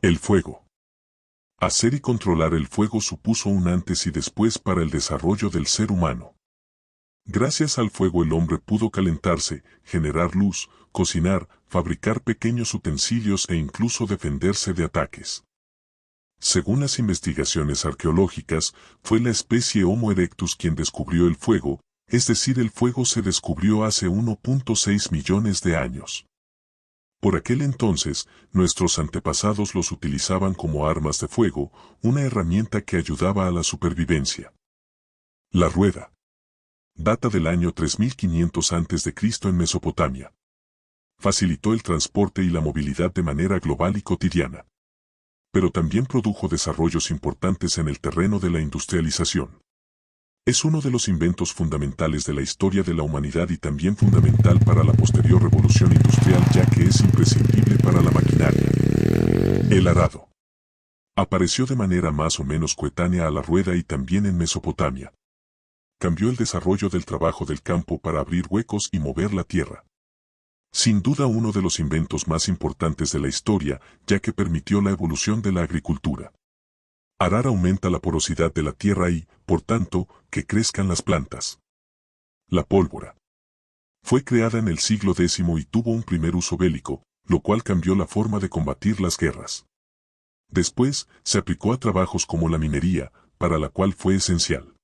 El fuego. Hacer y controlar el fuego supuso un antes y después para el desarrollo del ser humano. Gracias al fuego el hombre pudo calentarse, generar luz, cocinar, fabricar pequeños utensilios e incluso defenderse de ataques. Según las investigaciones arqueológicas, fue la especie Homo erectus quien descubrió el fuego, es decir, el fuego se descubrió hace 1.6 millones de años. Por aquel entonces, nuestros antepasados los utilizaban como armas de fuego, una herramienta que ayudaba a la supervivencia. La rueda. Data del año 3500 a.C. en Mesopotamia. Facilitó el transporte y la movilidad de manera global y cotidiana. Pero también produjo desarrollos importantes en el terreno de la industrialización. Es uno de los inventos fundamentales de la historia de la humanidad y también fundamental para la posterior revolución industrial ya que es imprescindible para la maquinaria. El arado. Apareció de manera más o menos coetánea a la rueda y también en Mesopotamia. Cambió el desarrollo del trabajo del campo para abrir huecos y mover la tierra. Sin duda uno de los inventos más importantes de la historia, ya que permitió la evolución de la agricultura. Arar aumenta la porosidad de la tierra y, por tanto, que crezcan las plantas. La pólvora. Fue creada en el siglo X y tuvo un primer uso bélico, lo cual cambió la forma de combatir las guerras. Después, se aplicó a trabajos como la minería, para la cual fue esencial.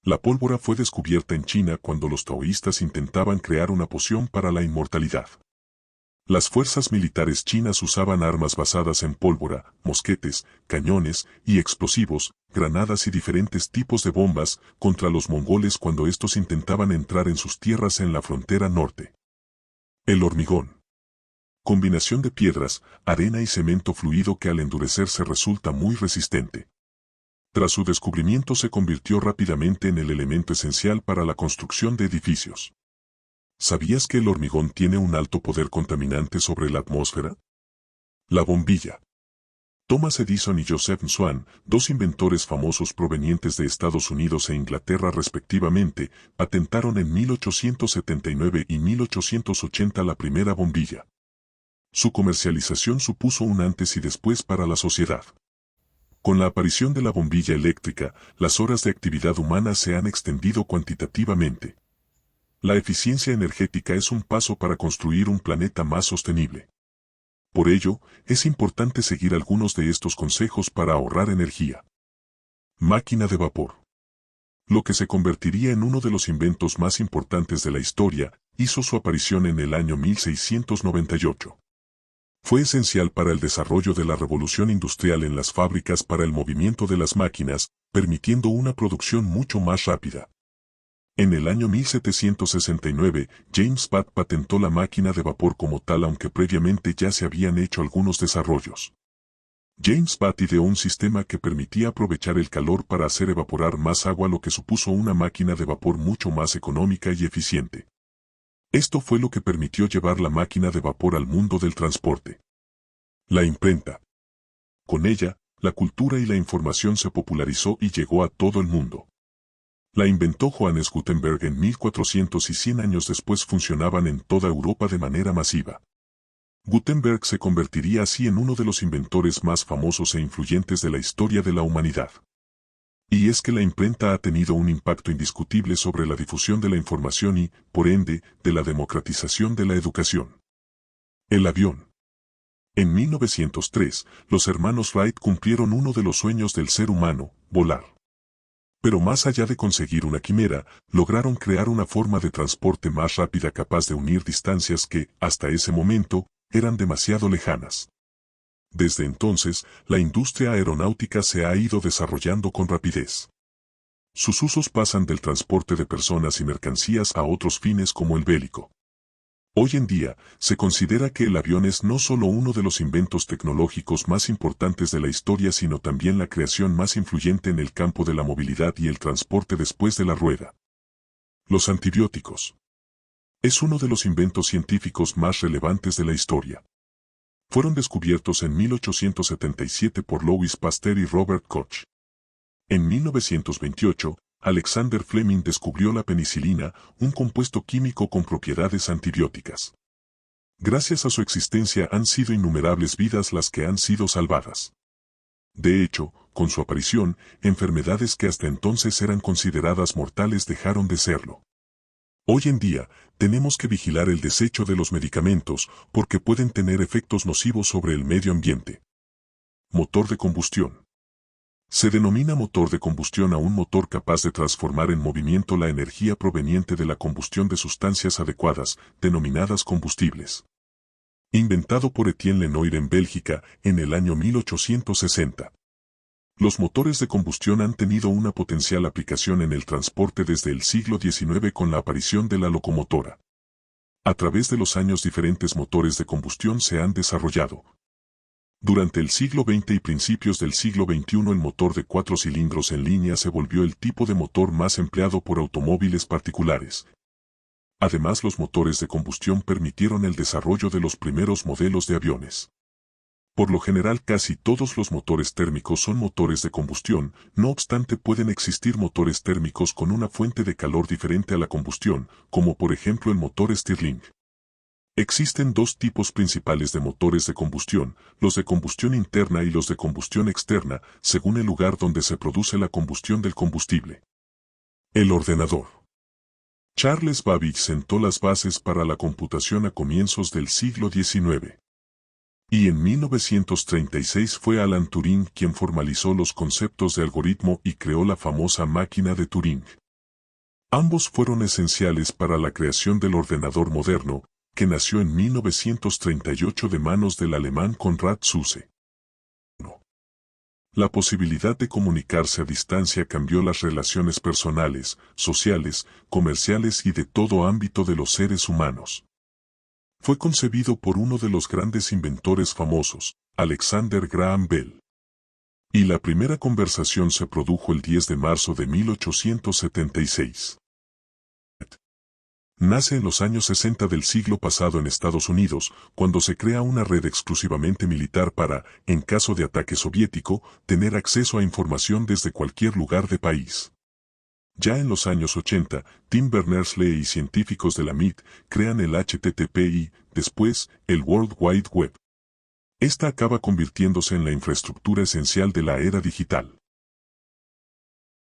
La pólvora fue descubierta en China cuando los taoístas intentaban crear una poción para la inmortalidad. Las fuerzas militares chinas usaban armas basadas en pólvora, mosquetes, cañones y explosivos, granadas y diferentes tipos de bombas contra los mongoles cuando estos intentaban entrar en sus tierras en la frontera norte. El hormigón. Combinación de piedras, arena y cemento fluido que al endurecerse resulta muy resistente. Tras su descubrimiento se convirtió rápidamente en el elemento esencial para la construcción de edificios. ¿Sabías que el hormigón tiene un alto poder contaminante sobre la atmósfera? La bombilla. Thomas Edison y Joseph Swan, dos inventores famosos provenientes de Estados Unidos e Inglaterra respectivamente, patentaron en 1879 y 1880 la primera bombilla. Su comercialización supuso un antes y después para la sociedad. Con la aparición de la bombilla eléctrica, las horas de actividad humana se han extendido cuantitativamente. La eficiencia energética es un paso para construir un planeta más sostenible. Por ello, es importante seguir algunos de estos consejos para ahorrar energía. Máquina de vapor. Lo que se convertiría en uno de los inventos más importantes de la historia, hizo su aparición en el año 1698. Fue esencial para el desarrollo de la revolución industrial en las fábricas para el movimiento de las máquinas, permitiendo una producción mucho más rápida. En el año 1769, James Watt patentó la máquina de vapor como tal aunque previamente ya se habían hecho algunos desarrollos. James Watt ideó un sistema que permitía aprovechar el calor para hacer evaporar más agua lo que supuso una máquina de vapor mucho más económica y eficiente. Esto fue lo que permitió llevar la máquina de vapor al mundo del transporte. La imprenta. Con ella, la cultura y la información se popularizó y llegó a todo el mundo. La inventó Johannes Gutenberg en 1400 y 100 años después funcionaban en toda Europa de manera masiva. Gutenberg se convertiría así en uno de los inventores más famosos e influyentes de la historia de la humanidad. Y es que la imprenta ha tenido un impacto indiscutible sobre la difusión de la información y, por ende, de la democratización de la educación. El avión. En 1903, los hermanos Wright cumplieron uno de los sueños del ser humano, volar. Pero más allá de conseguir una quimera, lograron crear una forma de transporte más rápida capaz de unir distancias que, hasta ese momento, eran demasiado lejanas. Desde entonces, la industria aeronáutica se ha ido desarrollando con rapidez. Sus usos pasan del transporte de personas y mercancías a otros fines como el bélico. Hoy en día, se considera que el avión es no solo uno de los inventos tecnológicos más importantes de la historia sino también la creación más influyente en el campo de la movilidad y el transporte después de la rueda. Los antibióticos. Es uno de los inventos científicos más relevantes de la historia. Fueron descubiertos en 1877 por Louis Pasteur y Robert Koch. En 1928, Alexander Fleming descubrió la penicilina, un compuesto químico con propiedades antibióticas. Gracias a su existencia han sido innumerables vidas las que han sido salvadas. De hecho, con su aparición, enfermedades que hasta entonces eran consideradas mortales dejaron de serlo. Hoy en día, tenemos que vigilar el desecho de los medicamentos porque pueden tener efectos nocivos sobre el medio ambiente. Motor de combustión. Se denomina motor de combustión a un motor capaz de transformar en movimiento la energía proveniente de la combustión de sustancias adecuadas, denominadas combustibles. Inventado por Etienne Lenoir en Bélgica en el año 1860. Los motores de combustión han tenido una potencial aplicación en el transporte desde el siglo XIX con la aparición de la locomotora. A través de los años diferentes motores de combustión se han desarrollado. Durante el siglo XX y principios del siglo XXI el motor de 4 cilindros en línea se volvió el tipo de motor más empleado por automóviles particulares. Además, los motores de combustión permitieron el desarrollo de los primeros modelos de aviones. Por lo general casi todos los motores térmicos son motores de combustión, no obstante pueden existir motores térmicos con una fuente de calor diferente a la combustión, como por ejemplo el motor Stirling. Existen dos tipos principales de motores de combustión, los de combustión interna y los de combustión externa, según el lugar donde se produce la combustión del combustible. El ordenador. Charles Babbage sentó las bases para la computación a comienzos del siglo XIX. Y en 1936 fue Alan Turing quien formalizó los conceptos de algoritmo y creó la famosa máquina de Turing. Ambos fueron esenciales para la creación del ordenador moderno, que nació en 1938 de manos del alemán Konrad Zuse. La posibilidad de comunicarse a distancia cambió las relaciones personales, sociales, comerciales y de todo ámbito de los seres humanos. Fue concebido por uno de los grandes inventores famosos, Alexander Graham Bell. Y la primera conversación se produjo el 10 de marzo de 1876. Nace en los años 60 del siglo pasado en Estados Unidos, cuando se crea una red exclusivamente militar para, en caso de ataque soviético, tener acceso a información desde cualquier lugar del país. Ya en los años 80, Tim Berners-Lee y científicos de la MIT crean el HTTP y, después, el World Wide Web. Esta acaba convirtiéndose en la infraestructura esencial de la era digital.